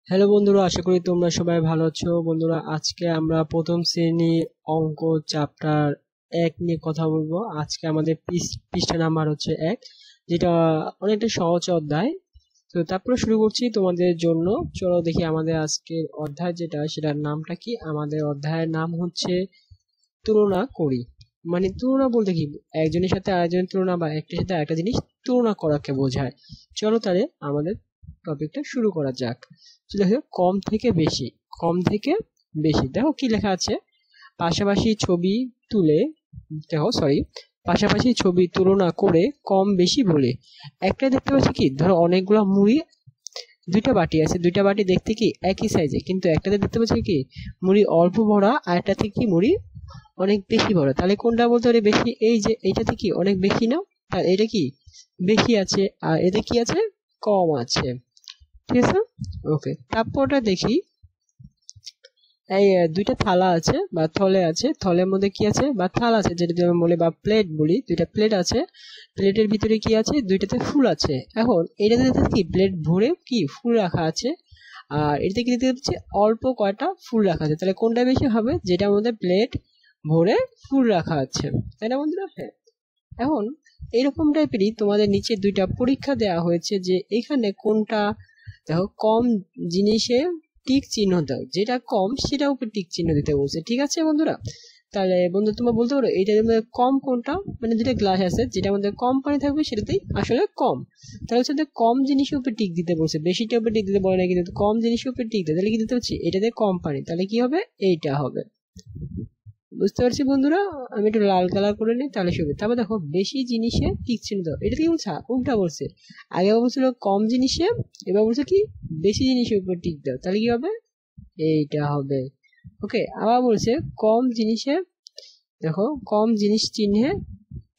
Hello বন্ধুরা, আশা করি তোমরা সবাই ভালো আছো। বন্ধুরা, আজকে আমরা প্রথম শ্রেণী অঙ্ক চ্যাপ্টার 1 নিয়ে কথা বলবো। আজকে আমাদের পৃষ্ঠা নাম্বার হচ্ছে 1, যেটা অনেকটা সহজ অধ্যায়। তো তারপরে শুরু করছি তোমাদের জন্য। চলো দেখি আমাদের আজকের অধ্যায় যেটা, সেটার নামটা কি। আমাদের অধ্যায়ের নাম হচ্ছে তুলনা করি। মানে তুলনা বলতে কি, একজনের সাথে আরেকজনের তুলনা বা একটার সাথে আরেকটা জিনিস তুলনা করাকে বোঝায়। চলো তাহলে আমাদের টপিকটা শুরু করা যাক। চলে আসো কম থেকে বেশি। কম থেকে বেশি, দেখো কি লেখা আছে। পাশাপাশি ছবি তুলে, দেখো সরি, পাশাপাশি ছবি তুলনা করে কম বেশি বলে একটা দেখতে পাচ্ছি কি, ধরো অনেকগুলো মুড়ি, দুইটা বাটি আছে, দুইটা বাটি দেখতে কি একই সাইজে, কিন্তু একটাতে দেখতে পাচ্ছি কি মুড়ি অল্প ভরা, আর একটা থেকে কি মুড়ি অনেক বেশি ভরা। তাহলে কোনটা বলতে পারি বেশি? এই যে এইটাতে কি অনেক বেশি না, আর এটা কি বেশি আছে, আর এতে কি আছে কম আছে। ঠিক আছে, ওকে। তারপরটা দেখি, এই দুইটা থালা আছে বা থলে আছে, থলের মধ্যে কি আছে বা থালা আছে, যেটা যেমন বলে বা প্লেট বলি, দুইটা প্লেট আছে, প্লেটের ভিতরে কি আছে, দুইটাতে ফুল আছে। এখন এটাতে কি প্লেট ভরে কি ফুল রাখা আছে, আর এটাতে কি দেখতে পাচ্ছি অল্প কয়টা ফুল রাখা আছে। তাহলে কোনটা বেশি হবে? যেটার মধ্যে প্লেট ভরে ফুল রাখা আছে, তাই না বন্ধুরা? হ্যাঁ। এখন এরকম টাইপেরই তোমাদের নিচে দুইটা পরীক্ষা দেওয়া হয়েছে, যে এখানে কোনটা, দেখো কম জিনিসে টিক চিহ্ন দাও, যেটা কম সেটার উপর টিক চিহ্ন দিতে বলছে। ঠিক আছে বন্ধুরা? তাহলে বন্ধু তোমরা বলতে পারো এইটার মধ্যে কম কোনটা, মানে দুটো গ্লাস আছে, যেটার মধ্যে কম পানি থাকবে সেটাতেই আসলে কম। তাহলে হচ্ছে যে কম জিনিসের উপর টিক দিতে বলছে, বেশিটার উপর টিক দিতে বলে না, কিন্তু কম জিনিসের উপর টিক দেয়। তাহলে কি দিতে হচ্ছে, এটাতে কম পানি, তাহলে কি হবে, এইটা হবে। বুঝতে পারছি বন্ধুরা? আমি একটু লাল কালার করে নিই তাহলে সুবিধা। তারপর দেখো বেশি জিনিসে টিক চিহ্ন দাও, এটা কি বলছে, উল্টা বলছে। আগে বলছিল কম জিনিসে, এবার বলছে কি বেশি জিনিসের উপর টিক দাও, তাহলে কি হবে, এইটা হবে। ওকে, আবার বলছে কম জিনিসে, দেখো কম জিনিস চিহ্নে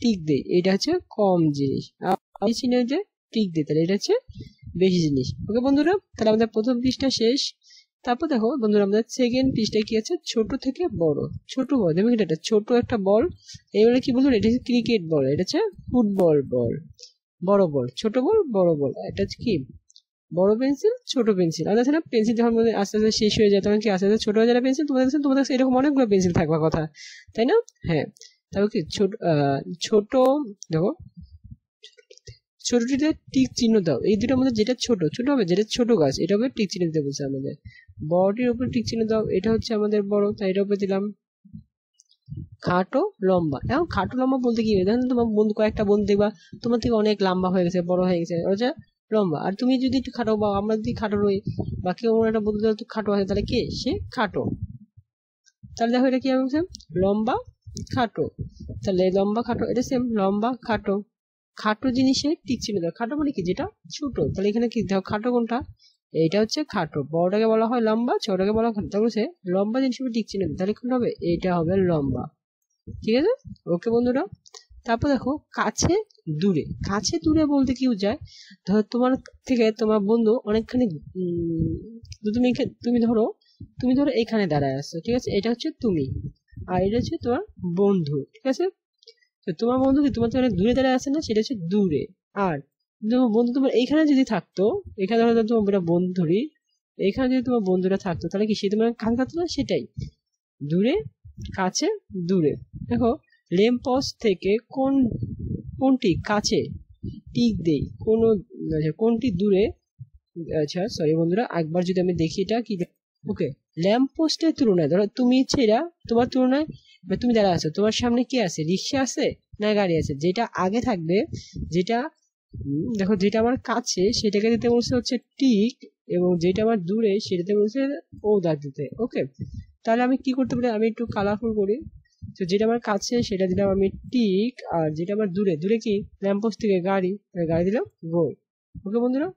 টিক দে, এটা হচ্ছে কম জিনিস, আর বেশি চিহ্নে যে টিক দে, তাহলে এটা হচ্ছে বেশি জিনিস। ওকে বন্ধুরা, তাহলে আমাদের প্রথম পৃষ্ঠা শেষ। তারপর দেখো বন্ধুরা, আমাদের সেকেন্ড পৃষ্ঠায় কি আছে, ছোট থেকে বড়। ছোট বল, দেখবেন এটা ছোট একটা বল, এইবারে কি বলবো, এটা হচ্ছে ক্রিকেট বল, এটা হচ্ছে ফুটবল বল। বড় বল, ছোট বল, বড় বল, এটা হচ্ছে কি বড় পেন্সিল, ছোট পেন্সিল। আর তাছাড়া পেন্সিল যখন আমাদের আস্তে আস্তে শেষ হয়ে যায়, তখন কি আস্তে আস্তে ছোট হয়ে যায় পেন্সিল। তোমাদের কাছে এরকম অনেকগুলো পেন্সিল থাকবার কথা, তাই না? হ্যাঁ। তারপর কি ছোট ছোট, দেখো ছোটটিতে টিক চিহ্ন দাও, এই দুটোর মধ্যে যেটা ছোট ছোট হবে, যেটা ছোট গাছ, এটা হবে টিক চিহ্ন দিতে বলছে আমাদের। বড়টির উপর টিক চিহ্ন দাও, এটা হচ্ছে আমাদের বড়, তাই এটার উপর দিলাম। খাটো লম্বা, এখন খাটো লম্বা বলতে কি, দেখেন তোমার বন্ধু, কয়েকটা বন্ধু দেখবা তোমার থেকে অনেক লম্বা হয়ে গেছে, বড় হয়ে গেছে, ওটা লম্বা। আর তুমি যদি একটু খাটো, বা আমরা যদি খাটো রই, বা কেউ একটা বন্ধু একটু খাটো আছে, তাহলে কে সে খাটো। তাহলে দেখো এটা কি আমি বলছি, লম্বা খাটো। তাহলে লম্বা খাটো, এটা সেম, লম্বা খাটো। খাটো জিনিসে টিক চিহ্ন দাও, খাটো মানে কি যেটা ছোট, তাহলে এখানে কি দেখো খাটো কোনটা, এইটা হচ্ছে খাটো। বড়টাকে বলা হয় লম্বা, ছোটটাকে বলা হয় খাটো। তাহলে বলছে লম্বা জিনিস টিক চিহ্ন দাও, তাহলে কোনটা হবে, এইটা হবে লম্বা। ঠিক আছে, ওকে বন্ধুরা। তারপর দেখো কাছে দূরে। কাছে দূরে বলতে কি বোঝায়, ধরো তোমার থেকে তোমার বন্ধু অনেকখানি, তো তুমি ধরো এখানে দাঁড়ায় আছো, ঠিক আছে, এটা হচ্ছে তুমি, আর এটা হচ্ছে তোমার বন্ধু। ঠিক আছে, তো তোমার বন্ধু কি তোমার থেকে অনেক দূরে দাঁড়ায় আছে না, সেটা হচ্ছে দূরে। আর তোমার বন্ধু তোমার এইখানে যদি থাকতো, এখানে ধরো তোমার বন্ধু ধরি, এখানে যদি তোমার বন্ধুরা থাকতো, তাহলে কি সে তোমার কাছে থাকতো না, সেটাই দূরে, কাছে, দূরে। দেখো ল্যাম্প পোস্ট থেকে কোনটি কাছে টিক দেই, কোনটি দূরে। আচ্ছা সরি বন্ধুরা, একবার যদি আমি দেখি এটা কি। ওকে, ল্যাম্প পোস্টের তুলনায়, ধরো তুমি হচ্ছে এরা, তোমার তুলনায় বা তুমি দাঁড়া আছো, তোমার সামনে কি আছে, রিক্সা আছে না গাড়ি আছে, যেটা আগে থাকবে, যেটা দেখো যেটা আমার কাছে সেটাকে দিতে বলছে হচ্ছে টিক, এবং যেটা আমার দূরে সেটাতে বলছে ও দাগ দিতে। ওকে, তাহলে আমি কি করতে পারি, আমি একটু কালারফুল করি। তো যেটা আমার কাছে সেটা দিলাম আমি টিক, আর যেটা আমার দূরে, দূরে কি ল্যাম্পোস্ট থেকে গাড়ি, গাড়ি দিলাম গোল। ওকে বন্ধুরা,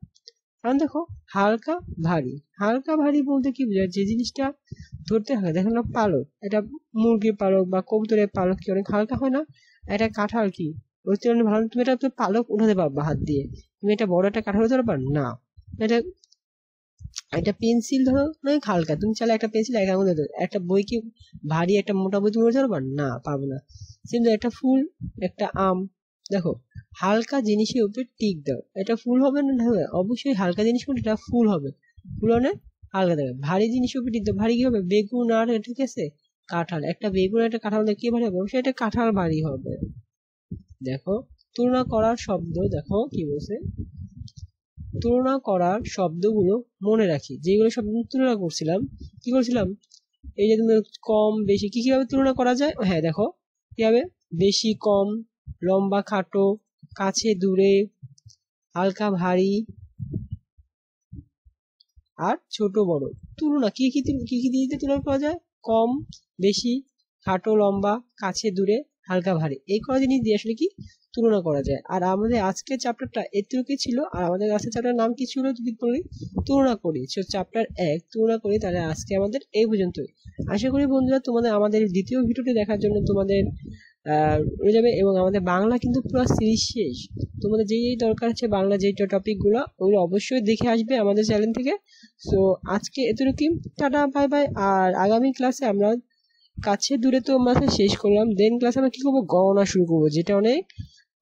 এখন দেখো হালকা ভারী। হালকা ভারী বলতে কি বোঝায়, যে জিনিসটা ধরতে হয়, দেখো না পালক, এটা মুরগির পালক বা কবুতরের পালক কি অনেক হালকা হয় না, এটা কাঁঠাল কি ওর থেকে অনেক ভালো, তুমি এটা তো পালক উঠাতে পারবা হাত দিয়ে, তুমি এটা বড় একটা কাঁঠাল উঠাতে পারবা না। এটা একটা পেন্সিল ধরো অনেক হালকা, তুমি চাইলে একটা পেন্সিল একার মধ্যে ধরো, একটা বই কি ভারী, একটা মোটা বই তুমি উঠাতে পারবা না, পারবো না। কিন্তু একটা ফুল, একটা আম, দেখো হালকা জিনিসের উপরে টিক দাও, এটা ফুল হবে না হবে, অবশ্যই হালকা জিনিস কোনটা, এটা ফুল হবে। ফুল হবে না, হালকা থাকে। ভারী জিনিসের উপর দিতে ভারী কি হবে? বেগুন আর ঠিক আছে কাঁঠাল, একটা বেগুন একটা কাঁঠাল কি ভারী হবে? অবশ্যই এটা কাঁঠাল ভারী হবে। দেখো তুলনা করার শব্দ, দেখো কি বলছে, তুলনা করার শব্দগুলো মনে রাখি। যেগুলো শব্দ তুলনা করছিলাম, কি করছিলাম, এই যে তুমি কম বেশি কি কিভাবে তুলনা করা যায়, হ্যাঁ দেখো কিভাবে, বেশি কম, লম্বা খাটো, কাছে দূরে, হালকা ভারী আর ছোট বড়। তুলনা কি কি কি কি দিয়ে তুলনা করা যায়? কম বেশি, খাটো লম্বা, কাছে দূরে, হালকা ভারী, এই কটা জিনিস দিয়ে আসলে কি তুলনা করা যায়। আর আমাদের আজকের চ্যাপ্টারটা এতটুকুই ছিল। আর আমাদের আজকের চ্যাপ্টার নাম কি ছিল যদি বলি? তুলনা করি। চ্যাপ্টার 1 তুলনা করি। তাহলে আজকে আমাদের এই পর্যন্তই। আশা করি বন্ধুরা তোমাদের আমাদের দ্বিতীয় ভিডিওটি দেখার জন্য তোমাদের রয়ে যাবে। এবং আমাদের বাংলা কিন্তু পুরো সিরিজ শেষ। তোমাদের যেই যেই দরকার আছে বাংলা যেই টপিক গুলো, ওগুলো অবশ্যই দেখে আসবে আমাদের চ্যানেল থেকে। সো আজকে এতটুকুই, টাটা বাই বাই। আর আগামী ক্লাসে আমরা কাছে দূরে তো আমরা শেষ করলাম, দেন ক্লাসে আমরা কি করবো, গণনা শুরু করবো, যেটা অনেক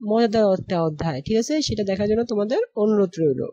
মজাদার একটা অধ্যায়। ঠিক আছে, সেটা দেখার জন্য তোমাদের অনুরোধ রইলো।